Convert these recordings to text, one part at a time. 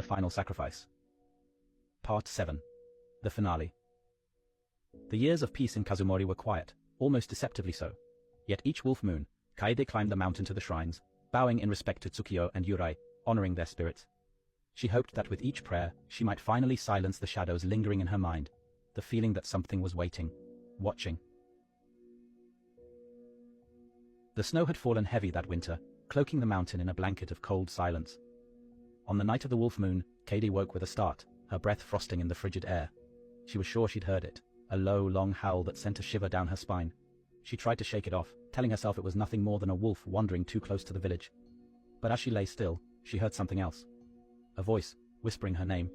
final sacrifice. Part 7. The finale. The years of peace in Kazumori were quiet, almost deceptively so. Yet each wolf moon, Kaede climbed the mountain to the shrines, bowing in respect to Tsukio and Yurai, honoring their spirits. She hoped that with each prayer, she might finally silence the shadows lingering in her mind, the feeling that something was waiting, watching. The snow had fallen heavy that winter, cloaking the mountain in a blanket of cold silence. On the night of the wolf moon, Kaede woke with a start, her breath frosting in the frigid air. She was sure she'd heard it, a low, long howl that sent a shiver down her spine. She tried to shake it off, telling herself it was nothing more than a wolf wandering too close to the village. But as she lay still, she heard something else. A voice, whispering her name.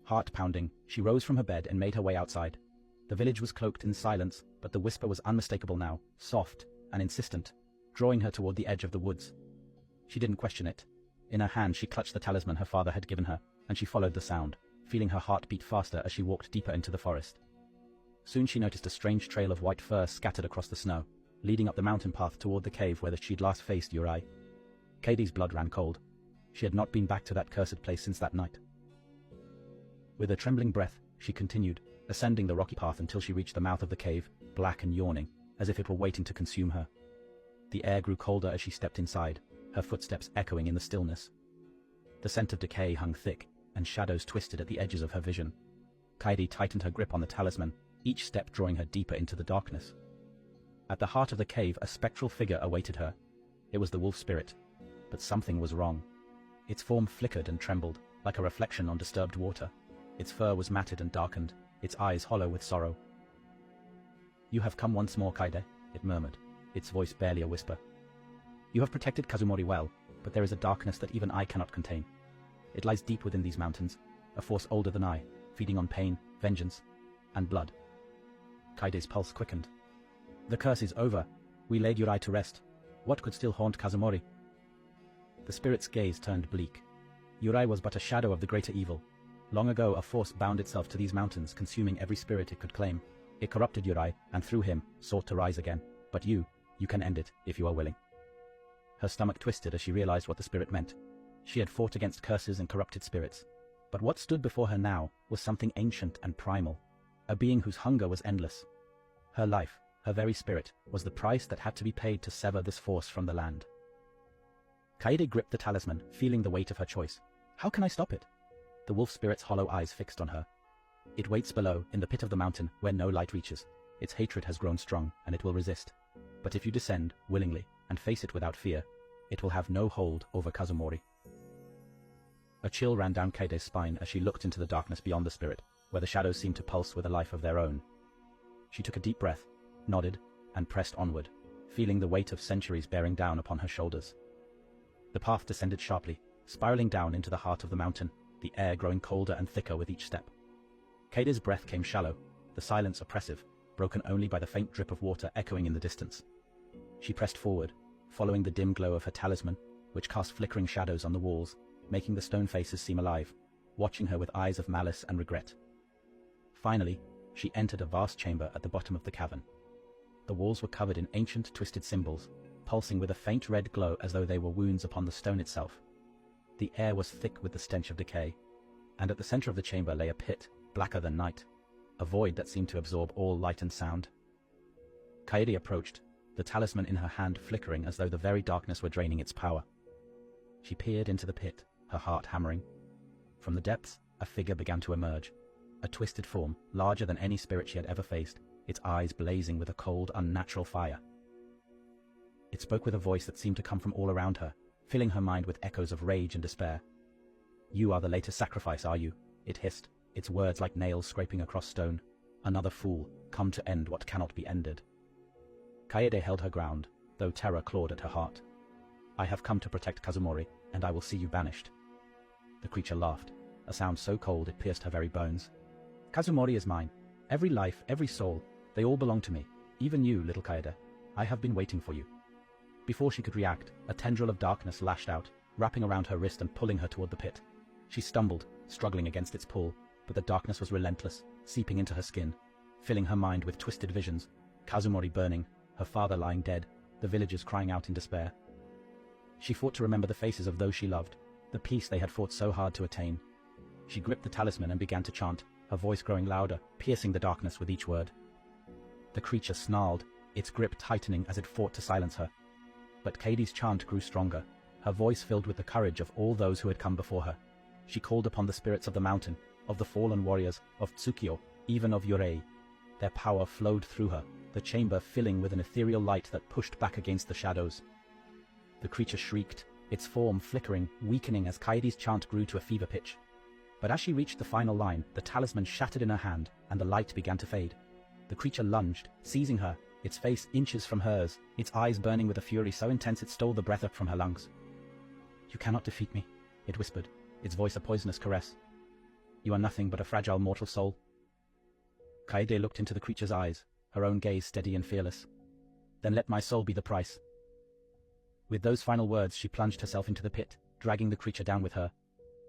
Heart pounding, she rose from her bed and made her way outside. The village was cloaked in silence, but the whisper was unmistakable now, soft and insistent, drawing her toward the edge of the woods. She didn't question it. In her hand she clutched the talisman her father had given her, and she followed the sound, feeling her heart beat faster as she walked deeper into the forest. Soon she noticed a strange trail of white fur scattered across the snow, leading up the mountain path toward the cave where she'd last faced Yurai. Kaede's blood ran cold. She had not been back to that cursed place since that night. With a trembling breath, she continued, ascending the rocky path until she reached the mouth of the cave, black and yawning, as if it were waiting to consume her. The air grew colder as she stepped inside, her footsteps echoing in the stillness. The scent of decay hung thick, and shadows twisted at the edges of her vision. Kaede tightened her grip on the talisman, each step drawing her deeper into the darkness. At the heart of the cave, a spectral figure awaited her. It was the wolf spirit. But something was wrong. Its form flickered and trembled, like a reflection on disturbed water. Its fur was matted and darkened, its eyes hollow with sorrow. "You have come once more, Kaede," it murmured, its voice barely a whisper. "You have protected Kazumori well, but there is a darkness that even I cannot contain. It lies deep within these mountains, a force older than I, feeding on pain, vengeance, and blood." Kaede's pulse quickened. "The curse is over. We laid Yurai to rest. What could still haunt Kazumori?" The spirit's gaze turned bleak. Yurai was but a shadow of the greater evil. Long ago a force bound itself to these mountains, consuming every spirit it could claim. It corrupted Yurai, and through him, sought to rise again. But you can end it, if you are willing. Her stomach twisted as she realized what the spirit meant. She had fought against curses and corrupted spirits. But what stood before her now was something ancient and primal. A being whose hunger was endless. Her life, her very spirit, was the price that had to be paid to sever this force from the land. Kaede gripped the talisman, feeling the weight of her choice. How can I stop it? The wolf spirit's hollow eyes fixed on her. It waits below, in the pit of the mountain, where no light reaches. Its hatred has grown strong, and it will resist. But if you descend, willingly, and face it without fear, it will have no hold over Kazumori. A chill ran down Kaede's spine as she looked into the darkness beyond the spirit, where the shadows seemed to pulse with a life of their own. She took a deep breath, nodded, and pressed onward, feeling the weight of centuries bearing down upon her shoulders. The path descended sharply, spiraling down into the heart of the mountain, the air growing colder and thicker with each step. Kaede's breath came shallow, the silence oppressive, broken only by the faint drip of water echoing in the distance. She pressed forward, following the dim glow of her talisman, which cast flickering shadows on the walls, making the stone faces seem alive, watching her with eyes of malice and regret. Finally, she entered a vast chamber at the bottom of the cavern. The walls were covered in ancient, twisted symbols, pulsing with a faint red glow as though they were wounds upon the stone itself. The air was thick with the stench of decay, and at the center of the chamber lay a pit, blacker than night, a void that seemed to absorb all light and sound. Kaede approached, the talisman in her hand flickering as though the very darkness were draining its power. She peered into the pit, her heart hammering. From the depths, a figure began to emerge, a twisted form, larger than any spirit she had ever faced, its eyes blazing with a cold, unnatural fire. It spoke with a voice that seemed to come from all around her, filling her mind with echoes of rage and despair. "You are the latest sacrifice, are you?" it hissed, its words like nails scraping across stone. "Another fool, come to end what cannot be ended." Kaede held her ground, though terror clawed at her heart. "I have come to protect Kazumori, and I will see you banished." The creature laughed, a sound so cold it pierced her very bones. "Kazumori is mine. Every life, every soul, they all belong to me. Even you, little Kaede. I have been waiting for you." Before she could react, a tendril of darkness lashed out, wrapping around her wrist and pulling her toward the pit. She stumbled, struggling against its pull, but the darkness was relentless, seeping into her skin, filling her mind with twisted visions. Kazumori burning, her father lying dead, the villagers crying out in despair. She fought to remember the faces of those she loved, the peace they had fought so hard to attain. She gripped the talisman and began to chant, her voice growing louder, piercing the darkness with each word. The creature snarled, its grip tightening as it fought to silence her. But Katie's chant grew stronger, her voice filled with the courage of all those who had come before her. She called upon the spirits of the mountain, of the fallen warriors, of Tsukio, even of Yurei. Their power flowed through her, the chamber filling with an ethereal light that pushed back against the shadows. The creature shrieked, its form flickering, weakening as Kaidi's chant grew to a fever pitch. But as she reached the final line, the talisman shattered in her hand, and the light began to fade. The creature lunged, seizing her, its face inches from hers, its eyes burning with a fury so intense it stole the breath up from her lungs. "You cannot defeat me," it whispered, its voice a poisonous caress. "You are nothing but a fragile mortal soul." Kaede looked into the creature's eyes, her own gaze steady and fearless. "Then let my soul be the price." With those final words, she plunged herself into the pit, dragging the creature down with her.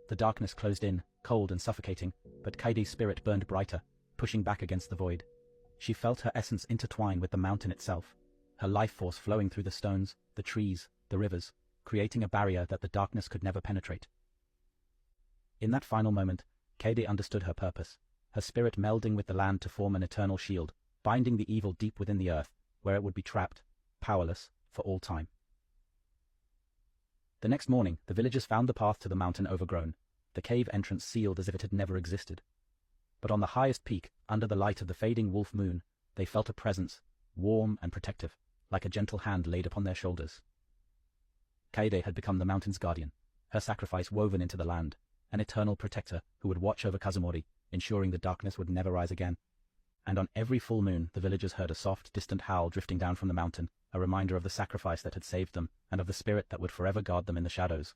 The darkness closed in, cold and suffocating, but Kaide's spirit burned brighter, pushing back against the void. She felt her essence intertwine with the mountain itself, her life force flowing through the stones, the trees, the rivers, creating a barrier that the darkness could never penetrate. In that final moment, Kaede understood her purpose, her spirit melding with the land to form an eternal shield, binding the evil deep within the earth, where it would be trapped, powerless, for all time. The next morning, the villagers found the path to the mountain overgrown, the cave entrance sealed as if it had never existed. But on the highest peak, under the light of the fading wolf moon, they felt a presence, warm and protective, like a gentle hand laid upon their shoulders. Kaede had become the mountain's guardian, her sacrifice woven into the land, an eternal protector who would watch over Kazumori, ensuring the darkness would never rise again. And on every full moon, the villagers heard a soft, distant howl drifting down from the mountain, a reminder of the sacrifice that had saved them, and of the spirit that would forever guard them in the shadows.